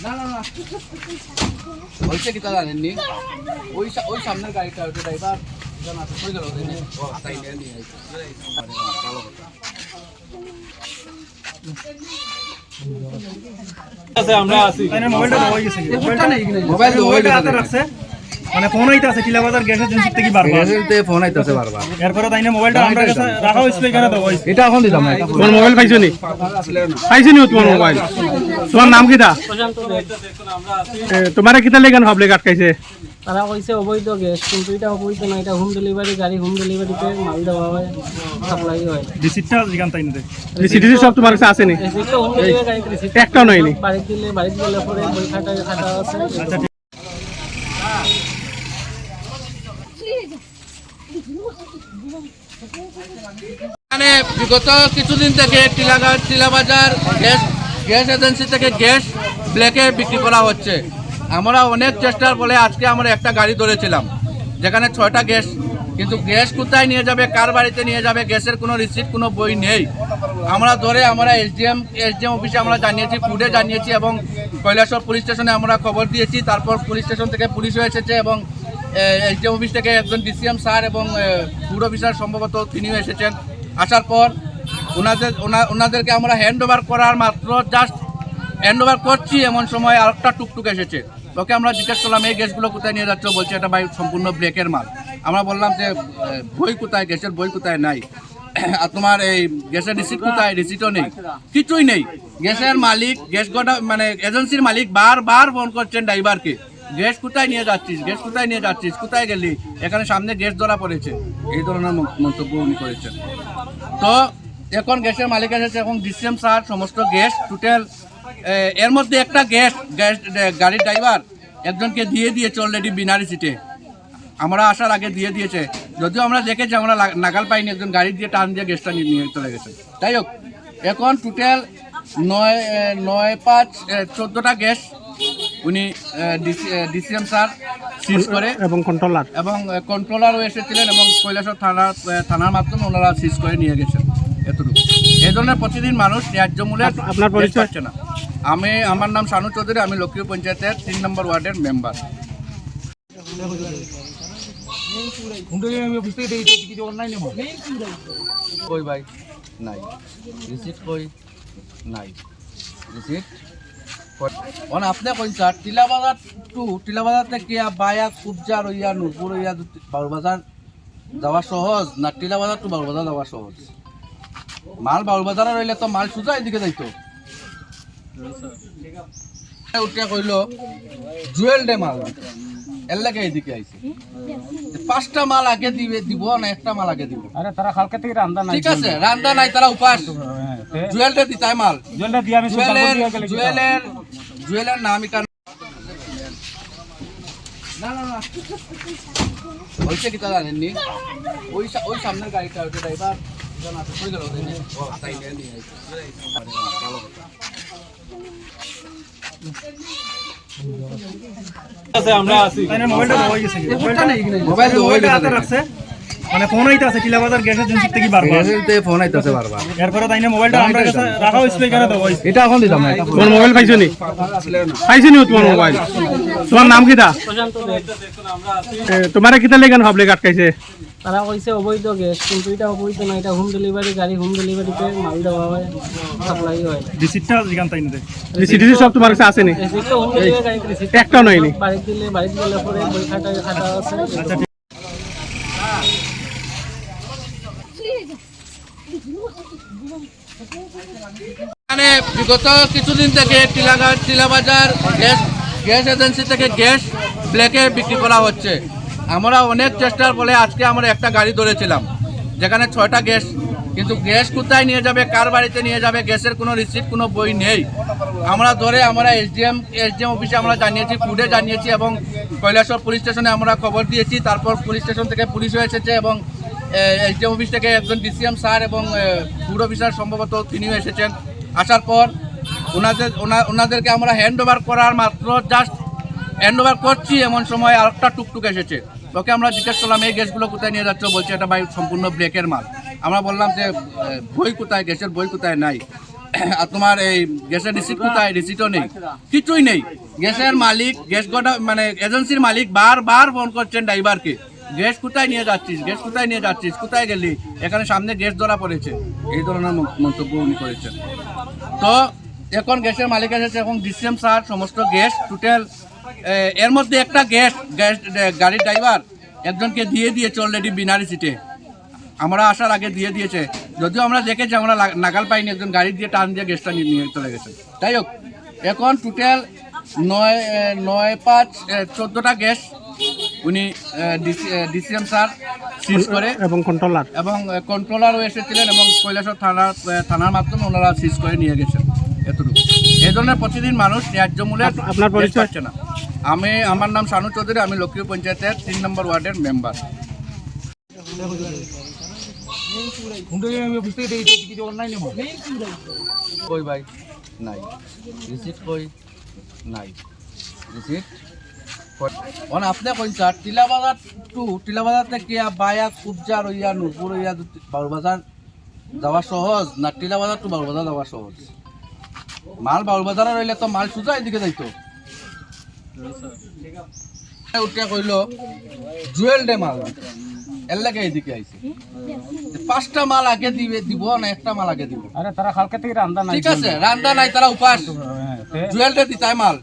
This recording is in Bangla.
না না না বলছে কি তা জানেননি ওই সামনের গাড়িটা ওই ড্রাইভার জানা তো কই গেল তাই নিয়ে ভালো কথা আছে আমরা আছি মানে মোবাইলটা হয়ে গেছে মোবাইল তো হয়ে গেছে রাখছে মানে ফোন আইতাছে টিলাবাজার গ্যাস এজেন্সি থেকে বারবার গ্যাসেতে ফোন আইতাছে বারবার এরপরে তাইনা মোবাইলটা আমরা কাছে রাখা হইছে কেন তো হইছে এটা এখন দিলাম না তোমার মোবাইল পাইছো নি তোমার মোবাইল তোমার নাম কিটা তোমারে কিটা লেগান ভাবলে আটকাইছে তারা কইছে অবৈধ গ্যাস কিন্তু এটা অবৈধ না, এটা হোম ডেলিভারি গাড়ি, হোম ডেলিভারিতে মাল দেওয়া হয়, সাপ্লাই হয়। রিসিপ্টটা জিগান তাইনা দে রিসিপ্ট সব তোমার কাছে আছে নি? রিসিপ্ট হোম ডেলিভারি গাড়িতে রিসিপ্ট একটাও নাইনি। বাড়িতে গেলে পরে বই খাতা আছে। আচ্ছা মানে বিগত কিছুদিন থেকে টিলাবাজার গ্যাস এজেন্সি থেকে গ্যাস ব্ল্যাকে বিক্রি করা হচ্ছে। আমরা অনেক চেষ্টার ফলে আজকে আমরা একটা গাড়ি ধরেছিলাম যেখানে 6টা গ্যাস, কিন্তু গ্যাস কোথায় নিয়ে যাবে, কার বাড়িতে নিয়ে যাবে, গ্যাসের কোনো রিসিপ্ট কোনো বই নেই। আমরা এসডিএম অফিসে আমরা জানিয়েছি, ফুডে জানিয়েছি এবং কৈলাসহর পুলিশ স্টেশনে আমরা খবর দিয়েছি। তারপর পুলিশ স্টেশন থেকে পুলিশও এসেছে এবং এসডিএম অফিস থেকে একজন ডিসিএম স্যার এবং ফুড অফিসার সম্ভবত তিনিও এসেছেন। আসার পর ওনাদেরকে আমরা হ্যান্ড ওভার করার মাত্র জাস্ট হ্যান্ড ওভার করছি এমন সময় আরেকটা টুকটুক এসেছে। ওকে আমরা জিজ্ঞেস করলাম এই গ্যাসগুলো কোথায় নিয়ে যাচ্ছ, বলছে এটা ভাই সম্পূর্ণ ব্রেকের মাল। আমরা বললাম যে বই কোথায়, গ্যাসের বই কোথায়, নাই। আর তোমার এই গ্যাসের রিসিট কোথায়, রিসিটও নেই, কিছুই নেই। গ্যাসের মালিক, গ্যাস গোডা মানে এজেন্সির মালিক বারবার ফোন করছেন ড্রাইভারকে, গ্যাস কোথায় নিয়ে যাচ্ছিস, গ্যাস কোথায় নিয়ে যাচ্ছিস, কোথায় গেলি, এখানে সামনে গ্যাস ধরা পড়েছে, এই ধরনের মন্তব্য উনি করেছেন। তো এখন গ্যাসের মালিক এসেছে, এখন ডিসিএম স্যার সমস্ত গ্যাস টোটাল এর মধ্যে একটা গ্যাস গাড়ির ড্রাইভার একজনকে দিয়ে দিয়েছে অলরেডি বিনা রিসিটে। আমরা আসার আগে দিয়ে দিয়েছে, যদিও আমরা দেখেছি, আমরা নাগাল পাইনি, একজন গাড়ি দিয়ে টান দিয়ে গ্যাসটা নিয়ে চলে গেছে। যাই হোক, এখন টোটাল 9-5-14টা গ্যাস উনি ডিসিএম স্যার সিজ করে এবং কন্ট্রোলারও এসেছিলেন এবং কৈলাসহর থানার মাধ্যমে ওনারা সিজ করে নিয়ে গেছেন। এতটুকু। এই ধরনের প্রতিদিন মানুষ ন্যায্য মূল্যে আপনার পরিচয় পাচ্ছে না। আমার নাম শানু চৌধুরী, আমি লক্ষ্মীপুর পঞ্চায়েতের 3 নম্বর ওয়ার্ডের মেম্বার। কই ভাই নাই রিসিট, কই নাই রিসিট। আপনি কইন স্যার টিলাবাজার থেকে বায়া কুবজা রইয়া নূরপুর রইয়া বাউরবাজার যাওয়া সহজ না টিলাবাজার টু বাউরবাজার যাওয়া সহজ? মাল বাউরবাজারে রইলে তো মাল সোজা এদিকে যাইতো। উঠিয়া কইল জুয়েল ডে মাল এর লাগে এদিকে আইছে। 5টা মাল আগে দিব না একটা মাল আগে দিব? আরে তারা কালকে থেকে রান্দা নাই। ঠিক আছে, রান্দা নাই, তারা উপাস। জুয়েল ডে দিতাই মাল, জুয়েলটা দিয়ে আমি জুয়েলের নামই কারণ না না না বলছে কি তা জানেননি ওই সামনের গাড়িটা ওই ড্রাইভার জানা তো কই গেল তাই নিয়ে ভালো কথা আছে আমরা আছি তাইনা মোবাইলটা হয়ে গেছে মোবাইল তো হয়ে গেছে রাখছে মানে ফোন আইতাছে টিলাবাজার গ্যাস এজেন্সি থেকে বারবার গ্যাসেতে ফোন আইতাছে বারবার। এরপরে তাইনা মোবাইলটা আমরা কাছে রাখা হইছে কেন তো হইছে এটা এখন দিলাম না তোমার মোবাইল পাইছো নি? তোমার মোবাইল তোমার নাম কিটা? তোমারে কিটা লেগান ভাবলে আটকাইছে? তারা কইছে অবৈধ গ্যাস কিন্তু এটা অবৈধ না, এটা হোম ডেলিভারি গাড়ি, হোম ডেলিভারিতে মাল দেওয়া হয়, সাপ্লাই হয়। রিসিপ্টটা জিগান তাইনা দে রিসিপ্ট সব তোমার কাছে আছে নি? রিসিপ্ট হোম ডেলিভারি গাড়িতে রিসিপ্ট একটাও নাইনি। বাড়িতে গেলে পরে বই খাতা আছে। আচ্ছা মানে বিগত কিছুদিন থেকে টিলাবাজার গ্যাস এজেন্সি থেকে গ্যাস ব্ল্যাকে বিক্রি করা হচ্ছে। আমরা অনেক চেষ্টার ফলে আজকে আমরা একটা গাড়ি ধরেছিলাম যেখানে 6টা গ্যাস, কিন্তু গ্যাস কোথায় নিয়ে যাবে, কার বাড়িতে নিয়ে যাবে, গ্যাসের কোনো রিসিপ্ট কোনো বই নেই। আমরা এসডিএম অফিসে আমরা জানিয়েছি, ফুডে জানিয়েছি এবং কৈলাসহর পুলিশ স্টেশনে আমরা খবর দিয়েছি। তারপর পুলিশ স্টেশন থেকে পুলিশও এসেছে এবং এসডিএম অফিস থেকে একজন ডিসিএম স্যার এবং ফুড অফিসার সম্ভবত তিনিও এসেছেন। আসার পর ওনাদেরকে আমরা হ্যান্ড ওভার করার মাত্র জাস্ট হ্যান্ড ওভার করছি এমন সময় আরেকটা টুকটুক এসেছে। ওকে আমরা জিজ্ঞেস করলাম এই গ্যাসগুলো কোথায় নিয়ে যাচ্ছ, বলছে এটা ভাই সম্পূর্ণ ব্রেকের মাল। আমরা বললাম যে বই কোথায়, গ্যাসের বই কোথায়, নাই। তোমার এই গ্যাসের রিসিট কোথায়, রিসিটও নেই, কিছুই নেই। গ্যাসের মালিক, গ্যাস গোডা মানে এজেন্সির মালিক বারবার ফোন করছেন ড্রাইভারকে, গ্যাস কোথায় নিয়ে যাচ্ছিস, গ্যাস কোথায় নিয়ে যাচ্ছিস, কোথায় গেলি, এখানে সামনে গ্যাস ধরা পড়েছে, এই ধরনের মন্তব্য উনি করেছেন। তো এখন গ্যাসের মালিক এসেছে, এখন ডিসিএম স্যার সমস্ত গ্যাস টোটাল, এর মধ্যে একটা গ্যাস গাড়ির ড্রাইভার একজনকে দিয়ে দিয়েছে অলরেডি বিনা রিসিটে, আমরা আসার আগে দিয়ে দিয়েছে, যদিও আমরা দেখেছি, আমরা নাগাল পাইনি, একজন গাড়ি দিয়ে টান দিয়ে গ্যাসটা নিয়ে চলে গেছে। যাই হোক, এখন টোটাল 9-5-14টা গ্যাস উনি ডিসিএম স্যার সিজ করে, এবং কন্ট্রোলারও এসেছিলেন এবং কৈলাসহর থানার মাধ্যমে ওনারা সিজ করে নিয়ে গেছেন। এতটুকু এই ধরনের প্রতিদিন মানুষ ন্যায্য মূল্যে আপনার গ্যাস পরিচয়? পাচ্ছে না। আমার নাম শানু চৌধুরী, আমি লক্ষ্মীপুর পঞ্চায়েতের 3 নম্বর ওয়ার্ডের মেম্বার। কই ভাই নাই রিসিট, কই নাই রিসিট। মানে আপনি কইন স্যার টিলাবাজার টিলাবাজার থেকে বায়া কুবজা রইয়া নূরপুর রইয়া বাউলবাজার যাওয়া সহজ না টিলাবাজার টু বাউলবাজার যাওয়া সহজ? মাল বাউলবাজারে রইলে তো মাল সোজা এদিকে যাইতো। উঠিয়া কইল জুয়েল ডে মাল এর লাগে এদিকে আইছে, 5টা মাল আগে দিব না 1টা মাল আগে দিব? আরে তারা কালকে থেকে রান্দা নাই, ঠিক আছে, রান্দা নাই, তারা উপাস, জুয়েল ডে দিতাই মাল